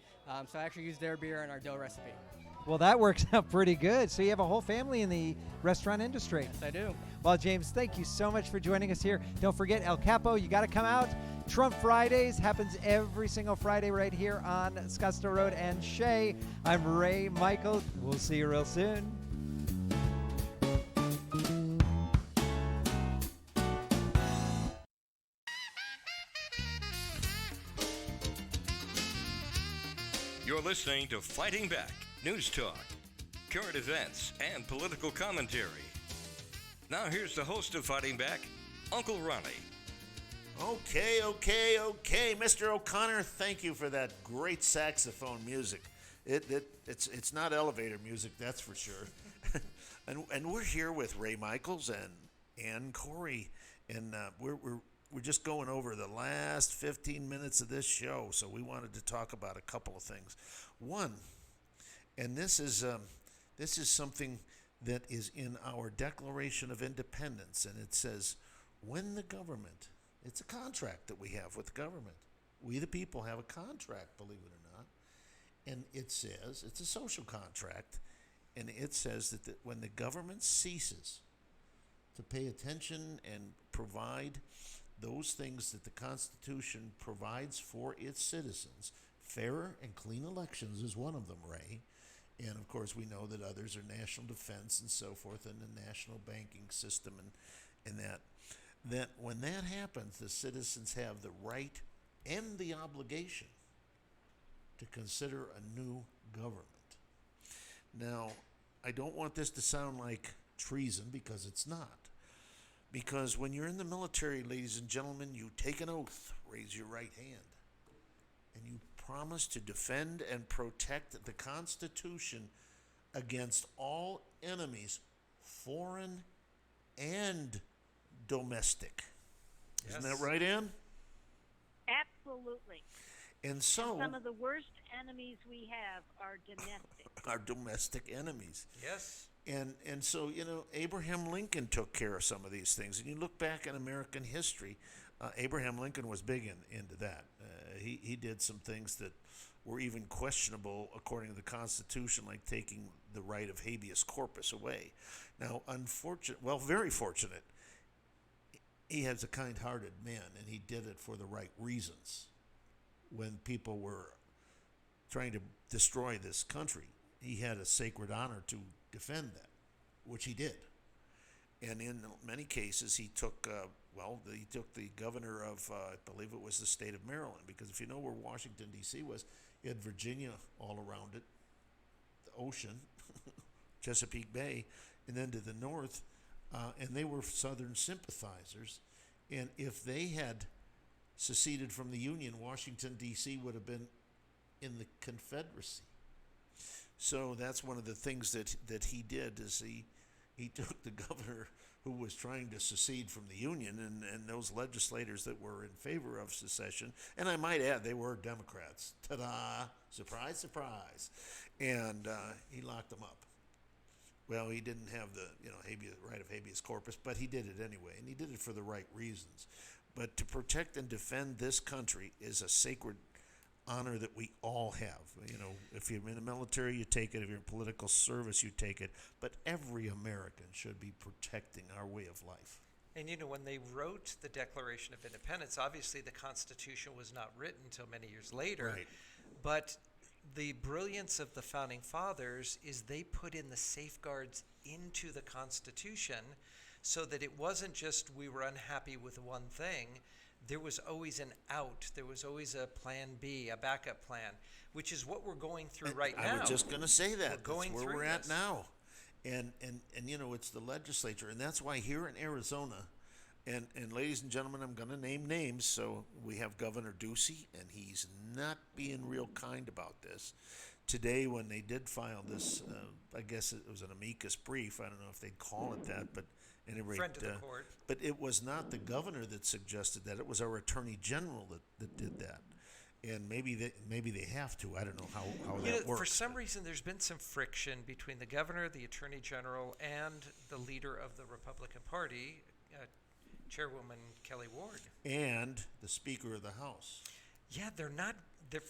so I actually use their beer in our dough recipe. Well, that works out pretty good. So you have a whole family in the restaurant industry. Yes, I do. Well, James, thank you so much for joining us here. Don't forget El Capo, you got to come out. Trump Fridays happens every single Friday right here on Scottsdale Road and Shea. I'm Ray Michaels. We'll see you real soon. You're listening to Fighting Back, news talk, current events, and political commentary. Now here's the host of Fighting Back, Uncle Ronnie. Okay. Mr. O'Connor, thank you for that great saxophone music. It's not elevator music, that's for sure. and we're here with Ray Michaels and Ann Corey, and we're just going over the last 15 minutes of this show, so we wanted to talk about a couple of things. One, and this is something that is in our Declaration of Independence, and it says, when the government, it's a contract that we have with the government. We the people have a contract, believe it or not, and it says, it's a social contract, and it says that when the government ceases to pay attention and provide those things that the Constitution provides for its citizens, fairer and clean elections is one of them, Ray. And of course, we know that others are national defense and so forth, and the national banking system, and that when that happens, the citizens have the right and the obligation to consider a new government. Now, I don't want this to sound like treason, because it's not. Because when you're in the military, ladies and gentlemen, you take an oath, raise your right hand, and you promise to defend and protect the Constitution against all enemies, foreign and domestic. Isn't that Yes. right, Ann? Absolutely. And so Some of the worst enemies we have are domestic. our domestic enemies. Yes. And so, Abraham Lincoln took care of some of these things. And you look back in American history, Abraham Lincoln was big into that. He did some things that were even questionable according to the Constitution, like taking the right of habeas corpus away. Now, very fortunate, he has a kind-hearted man, and he did it for the right reasons. When people were trying to destroy this country, he had a sacred honor to defend that, which he did. And in many cases, he took the governor of, I believe it was the state of Maryland, because if you know where Washington, D.C. was, you had Virginia all around it, the ocean, Chesapeake Bay, and then to the north, and they were Southern sympathizers. And if they had seceded from the Union, Washington, D.C. would have been in the Confederacy. So that's one of the things that he did, is he took the governor who was trying to secede from the Union and those legislators that were in favor of secession, and I might add, they were Democrats. Ta-da! Surprise, surprise. And he locked them up. Well, he didn't have the right of habeas corpus, but he did it anyway, and he did it for the right reasons. But to protect and defend this country is a sacred honor that we all have. If you're in the military, you take it. If you're in political service, you take it. But every American should be protecting our way of life. And when they wrote the Declaration of Independence, obviously the Constitution was not written until many years later. Right. But the brilliance of the Founding Fathers is they put in the safeguards into the Constitution so that it wasn't just we were unhappy with one thing. There was always an out. There was always a plan B, a backup plan, which is what we're going through right now. I was just going to say that. We're going That's where through we're at this. now. And it's the legislature. And that's why here in Arizona, and ladies and gentlemen, I'm going to name names. So we have Governor Ducey, and he's not being real kind about this. Today, when they did file this, I guess it was an amicus brief. I don't know if they'd call it that, but at any rate, Friend of the court. But it was not the governor that suggested that. It was our attorney general that did that. And maybe they have to. I don't know how that works. For some reason, there's been some friction between the governor, the attorney general, and the leader of the Republican Party, Chairwoman Kelly Ward. And the Speaker of the House. Yeah,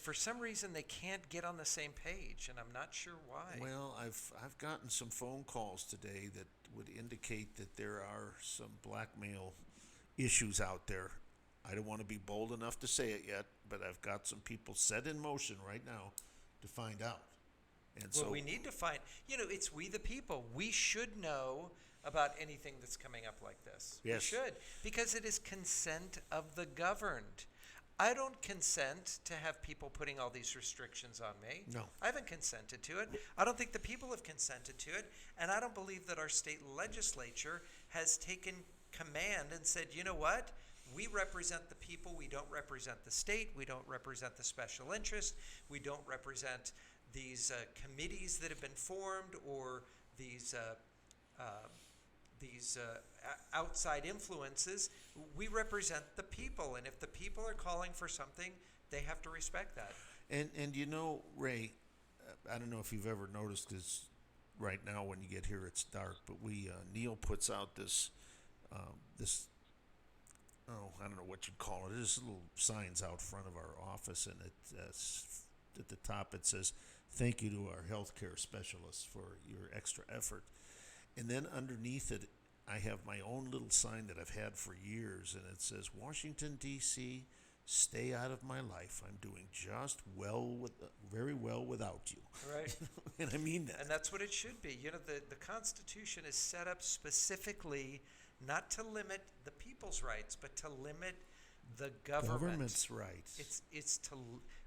for some reason, they can't get on the same page, and I'm not sure why. Well, I've gotten some phone calls today that would indicate that there are some blackmail issues out there. I don't want to be bold enough to say it yet, but I've got some people set in motion right now to find out. And Well, so we need to find, it's we the people. We should know about anything that's coming up like this. Yes. We should, because it is consent of the governed. I don't consent to have people putting all these restrictions on me. No. I haven't consented to it. I don't think the people have consented to it. And I don't believe that our state legislature has taken command and said, you know what? We represent the people. We don't represent the state. We don't represent the special interest. We don't represent these committees that have been formed or these outside influences. We represent the people, and if the people are calling for something, they have to respect that. And Ray, I don't know if you've ever noticed, because right now when you get here it's dark, but Neil puts out this I don't know what you'd call it. There's little signs out front of our office, and at the top it says, "Thank you to our healthcare specialists for your extra effort." And then underneath it, I have my own little sign that I've had for years, and it says, "Washington, D.C., stay out of my life. I'm doing just very well without you." Right. And I mean that. And that's what it should be. The Constitution is set up specifically not to limit the people's rights, but to limit the Government's rights. It's to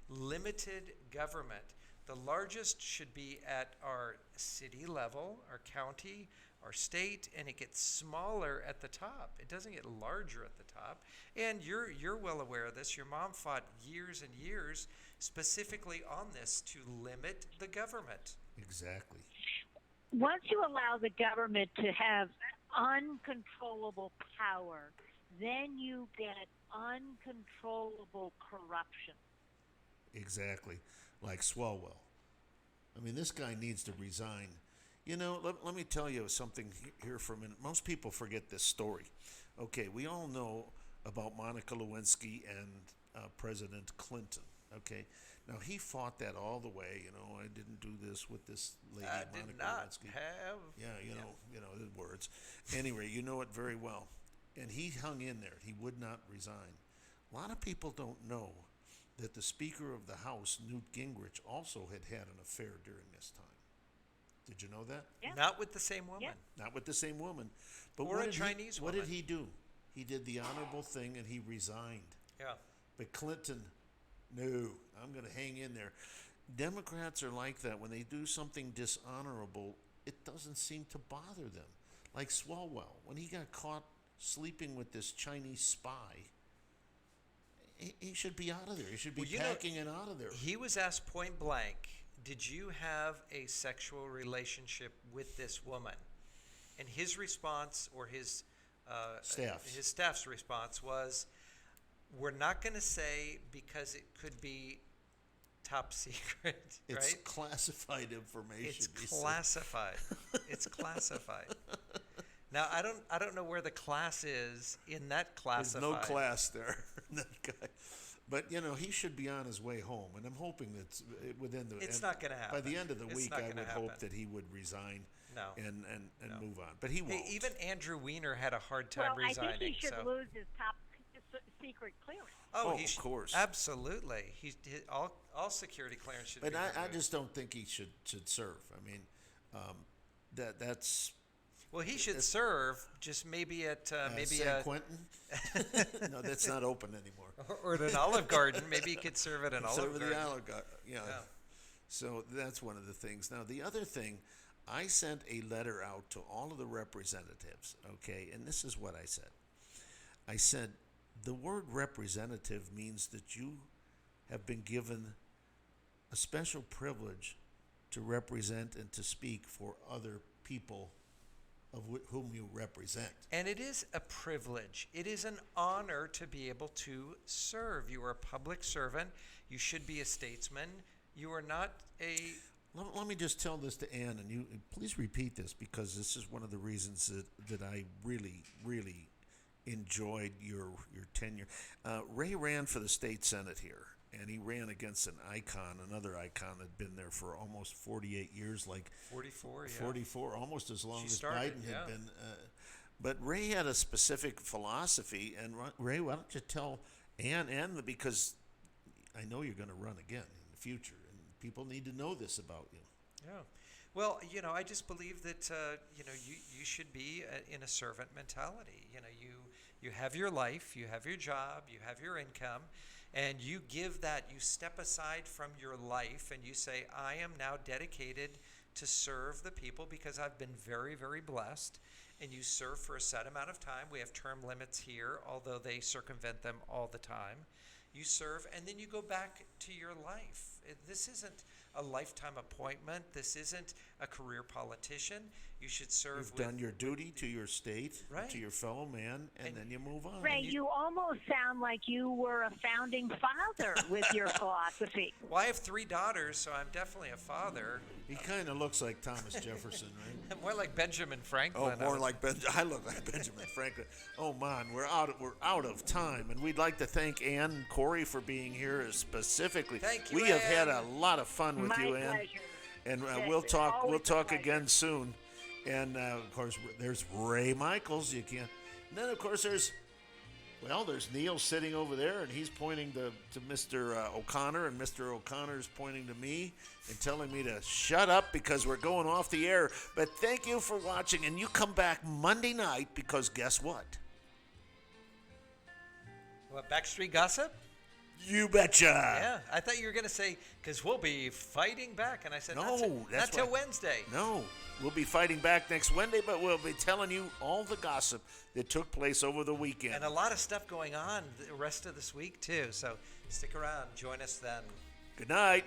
limited government. The largest should be at our city level, our county, our state, and it gets smaller at the top. It doesn't get larger at the top. And you're well aware of this. Your mom fought years and years specifically on this to limit the government. Exactly. Once you allow the government to have uncontrollable power, then you get uncontrollable corruption. Exactly, like Swalwell. I mean, this guy needs to resign. You know, let me tell you something here for a minute. Most people forget this story. Okay, we all know about Monica Lewinsky and President Clinton. Okay, now he fought that all the way. You know, I didn't do this with this lady, I Monica did not Lewinsky. have. Yeah, you know the words. Anyway, you know it very well. And he hung in there. He would not resign. A lot of people don't know that the Speaker of the House, Newt Gingrich, also had an affair during this time. Did you know that? Yeah. Not with the same woman. Yeah. Not with the same woman. But Or what a did Chinese What woman. did he do? He did the honorable thing and he resigned. Yeah. But Clinton, no, I'm going to hang in there. Democrats are like that. When they do something dishonorable, it doesn't seem to bother them. Like Swalwell, when he got caught sleeping with this Chinese spy, he should be out of there. He should be Well, you know, packing it out of there. He was asked point blank, did you have a sexual relationship with this woman? And his response, or his staff's response was, we're not going to say because it could be top secret, It's right? classified information. It's he said. classified. It's classified. Now I don't know where the class is in that There's classified. no class there, that guy. But you know he should be on his way home, and I'm hoping that within the. It's not gonna By the happen. end of the It's week, not I gonna would hope happen. that he would resign. No. And No. move on, but he won't. Hey, even Andrew Weiner had a hard time Well, resigning. I think he should so. lose his top secret clearance. Oh, he of course. Absolutely. All security clearance should But be I removed. just don't think he should serve. I mean, that's Well, he should serve, just maybe at maybe San Quentin. No, that's not open anymore. or at an Olive Garden. Maybe he could serve at an So Olive with Garden. the Olive Garden, yeah. Yeah. So that's one of the things. Now the other thing, I sent a letter out to all of the representatives. Okay, and this is what I said. I said, the word representative means that you have been given a special privilege to represent and to speak for other people of whom you represent. And it is a privilege. It is an honor to be able to serve. You are a public servant. You should be a statesman. You are not a. Let me just tell this to Ann, and you please repeat this because this is one of the reasons that I really, really enjoyed your tenure. Ray ran for the state senate here, and he ran against another icon that had been there for almost 48 years, like 44, yeah. 44, almost as long She as started, Biden yeah. had been. But Ray had a specific philosophy, and Ray, why don't you tell Ann, because I know you're going to run again in the future, and people need to know this about you. Yeah. Well, I just believe that, you should be in a servant mentality. You have your life, you have your job, you have your income, and you give that, you step aside from your life and you say, I am now dedicated to serve the people because I've been very, very blessed. And you serve for a set amount of time. We have term limits here, although they circumvent them all the time. You serve, and then you go back to your life. This isn't a lifetime appointment. This isn't a career politician. You should serve You've with done your duty to your state, Right. to your fellow man, and then you move on. Ray, you almost sound like you were a founding father with your philosophy. Well, I have 3 daughters, so I'm definitely a father. He kind of looks like Thomas Jefferson, right? More like Benjamin Oh, Franklin. more like I look like Benjamin Franklin. Oh man, we're out of time, and we'd like to thank Ann and Corey for being here specifically. Thank you, We have had Ann. a lot of fun with My you, Ann, pleasure. and Yes, we'll it's talk. always We'll a talk pleasure. again soon. And of course, there's Ray Michaels. You can't. And then of course there's Neil sitting over there, and he's pointing to Mr. O'Connor, and Mr. O'Connor's pointing to me and telling me to shut up because we're going off the air. But thank you for watching, and you come back Monday night because guess what? What, Backstreet Gossip? You betcha. Yeah, I thought you were going to say, because we'll be fighting back. And I said, No, not that's till why- Wednesday. No, we'll be fighting back next Wednesday, but we'll be telling you all the gossip that took place over the weekend. And a lot of stuff going on the rest of this week, too. So stick around. Join us then. Good night.